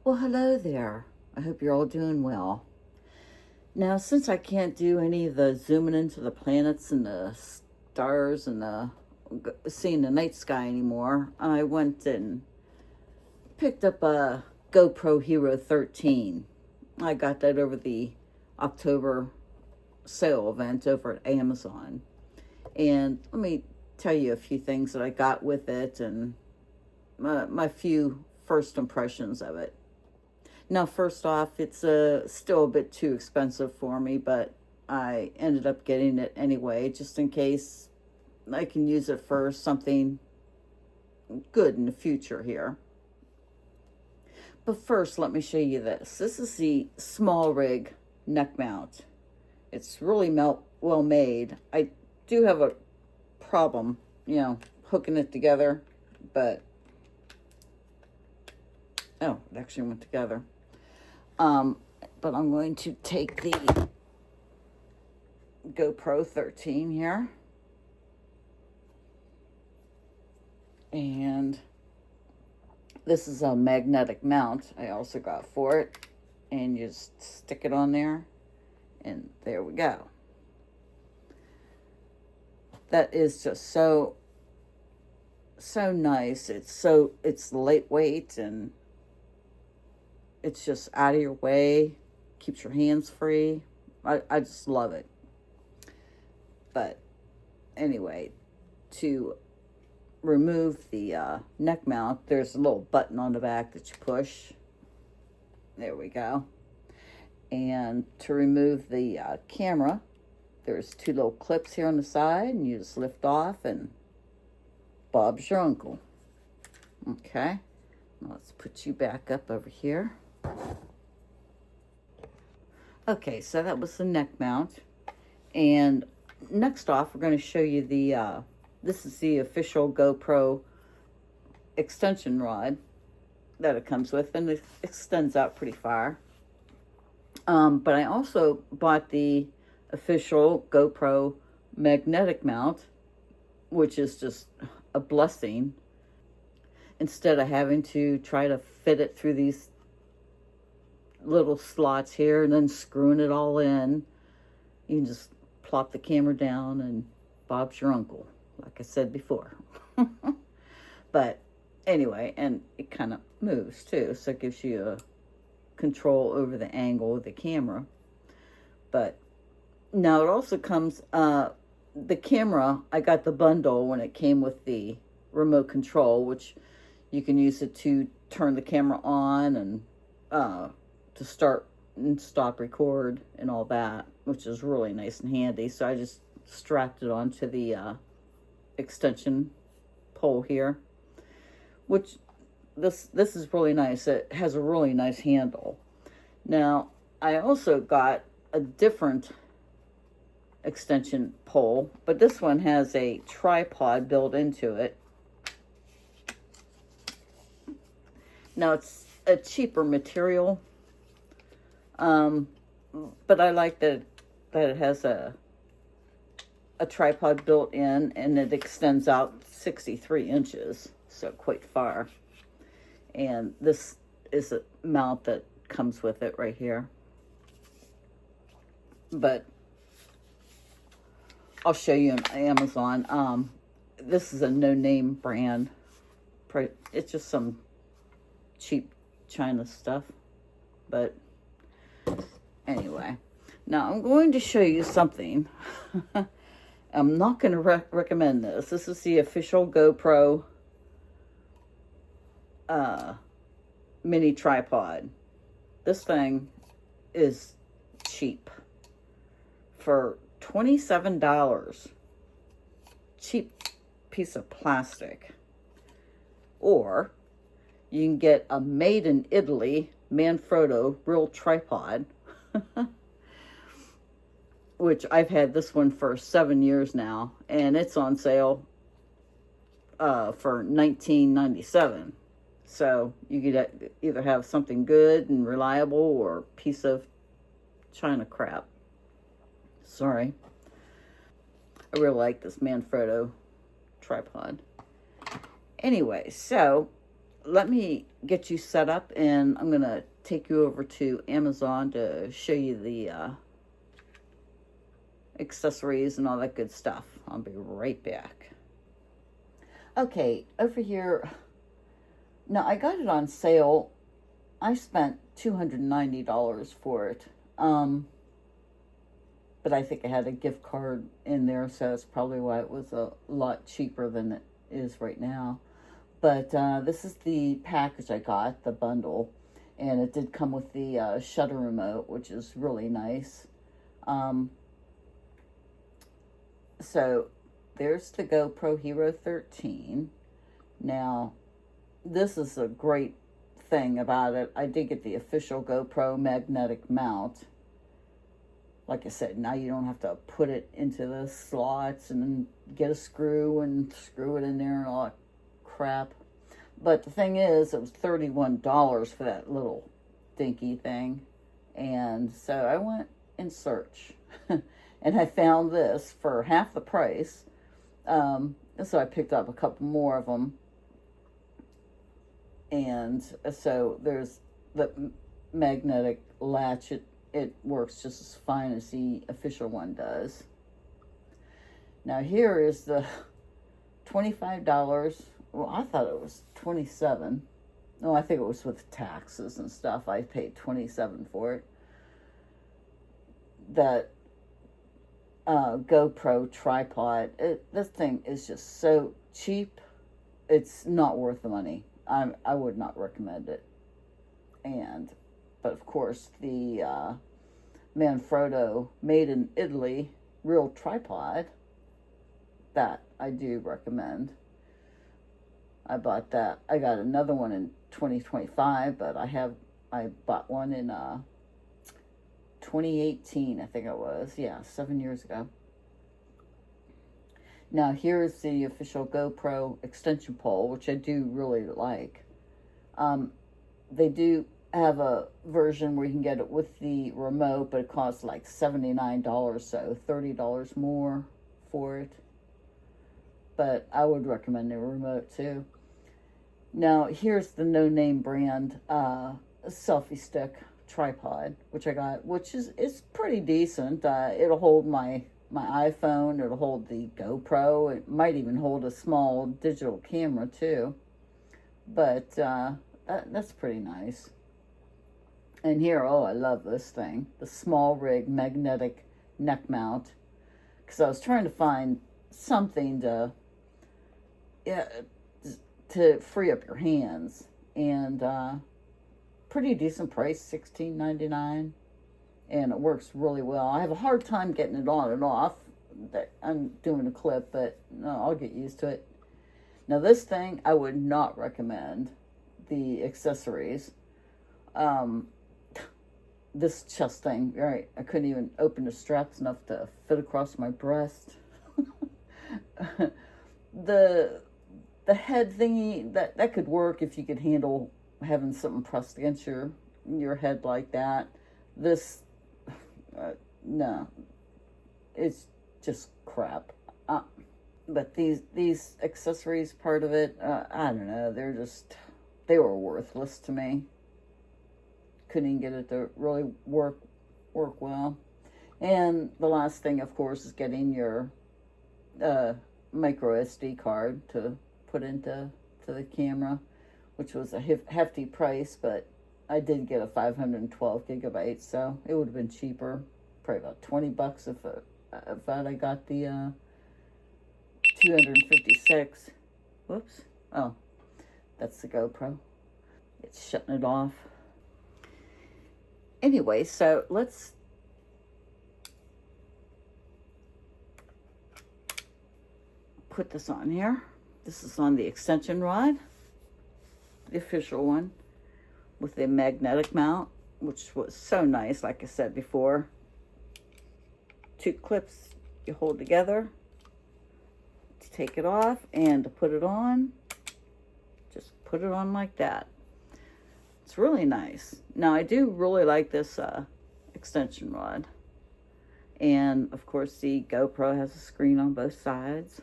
Well, hello there. I hope you're all doing well. Now, since I can't do any of the zooming into the planets and the stars and seeing the night sky anymore, I went and picked up a GoPro Hero 13. I got that over the October sale event over at Amazon. And let me tell you a few things that I got with it and my few first impressions of it. Now, first off, it's still a bit too expensive for me, but I ended up getting it anyway, just in case I can use it for something good in the future here. But first, let me show you this. This is the small rig neck mount. It's really well made. I do have a problem, hooking it together, but oh, it actually went together. But I'm going to take the GoPro 13 here. And this is a magnetic mount I also got for it. And you just stick it on there. And there we go. That is just so nice. It's lightweight and it's just out of your way, keeps your hands free. I just love it. But anyway, to remove the neck mount, there's a little button on the back that you push. There we go. And to remove the camera, there's two little clips here on the side, and you just lift off, and Bob's your uncle. Okay, let's put you back up over here. Okay, so that was the neck mount. And next off, we're going to show you this is the official GoPro extension rod that it comes with, and it extends out pretty far. But I also bought the official GoPro magnetic mount, which is just a blessing. Instead of having to try to fit it through these little slots here and then screwing it all in, you can just plop the camera down and Bob's your uncle, like I said before. But anyway, and it kind of moves too, so it gives you a control over the angle of the camera. But now it also comes the camera. I got the bundle when it came with the remote control, which you can use it to turn the camera on and to start and stop record and all that, which is really nice and handy. So I just strapped it onto the extension pole here, which this is really nice. It has a really nice handle. Now, I also got a different extension pole, but this one has a tripod built into it. Now, it's a cheaper material, but I like that it has a tripod built in, and it extends out 63 inches, so quite far. And this is a mount that comes with it right here. But I'll show you on Amazon. This is a no-name brand. It's just some cheap China stuff. But anyway, now I'm going to show you something. I'm not going to recommend this. This is the official GoPro mini tripod. This thing is cheap. For $27. Cheap piece of plastic. Or you can get a made in Italy Manfrotto real tripod, which I've had this one for 7 years now, and it's on sale for $19.97. So you could either have something good and reliable or a piece of China crap. Sorry. I really like this Manfrotto tripod. Anyway, so let me get you set up, and I'm going to take you over to Amazon to show you the accessories and all that good stuff. I'll be right back. Okay, over here, now I got it on sale. I spent $290 for it. But I think I had a gift card in there, so that's probably why it was a lot cheaper than it is right now. But this is the package I got, the bundle, and it did come with the shutter remote, which is really nice. So there's the GoPro Hero 13. Now, this is a great thing about it. I did get the official GoPro magnetic mount. Like I said, now you don't have to put it into the slots and then get a screw and screw it in there and all that crap. But the thing is, it was $31 for that little dinky thing. And so I went in search. And I found this for half the price. So I picked up a couple more of them. And so there's the magnetic latch. It works just as fine as the official one does. Now here is the $25. Well, I thought it was $27. No, I think it was with taxes and stuff. I paid $27 for it. That GoPro tripod. This thing is just so cheap. It's not worth the money. I would not recommend it. But of course, the Manfrotto made in Italy real tripod, that I do recommend. I bought that. I got another one in 2025, but I bought one in 2018, I think it was. Yeah, 7 years ago. Now here's the official GoPro extension pole, which I do really like. They do have a version where you can get it with the remote, but it costs like $79, so $30 more for it. But I would recommend the remote too. Now here's the no-name brand selfie stick tripod, which I got, which is pretty decent. It'll hold my iPhone, it'll hold the GoPro, it might even hold a small digital camera too. But that's pretty nice. And here, oh, I love this thing, the small rig magnetic neck mount, because I was trying to find something to free up your hands, and pretty decent price, $16.99, and it works really well. I have a hard time getting it on and off. I'm doing a clip, but no, I'll get used to it. Now this thing, I would not recommend the accessories. This chest thing, right? I couldn't even open the straps enough to fit across my breast. The head thingy, that could work if you could handle having something pressed against your head like that. This, no, it's just crap. But these accessories part of it, I don't know, they were worthless to me. Couldn't even get it to really work well. And the last thing, of course, is getting your micro SD card to put into the camera, which was a hefty price, but I did get a 512 gigabytes, so it would have been cheaper, probably about $20 if I got the 256. Whoops. Oh, that's the GoPro. It's shutting it off. Anyway, so let's put this on here. This is on the extension rod, the official one, with the magnetic mount, which was so nice, like I said before. 2 clips you hold together to take it off, and to put it on, just put it on like that. It's really nice. Now, I do really like this extension rod. And, of course, the GoPro has a screen on both sides.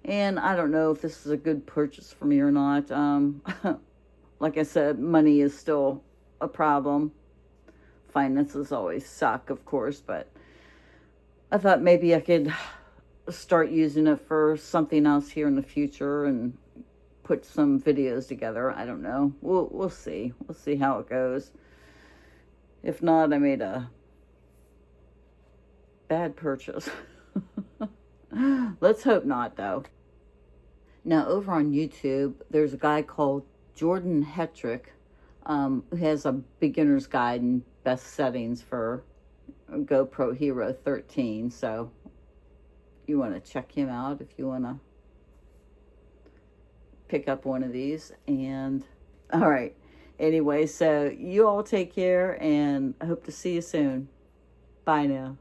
And I don't know if this is a good purchase for me or not. Like I said, money is still a problem. Finances always suck, of course, but I thought maybe I could start using it for something else here in the future and put some videos together. I don't know. We'll see. We'll see how it goes. If not, I made a bad purchase. Let's hope not, though. Now, over on YouTube, there's a guy called Jordan Hetrick, who has a beginner's guide and best settings for GoPro Hero 13. So you want to check him out if you want to pick up one of these. And all right. Anyway, so you all take care, and I hope to see you soon. Bye now.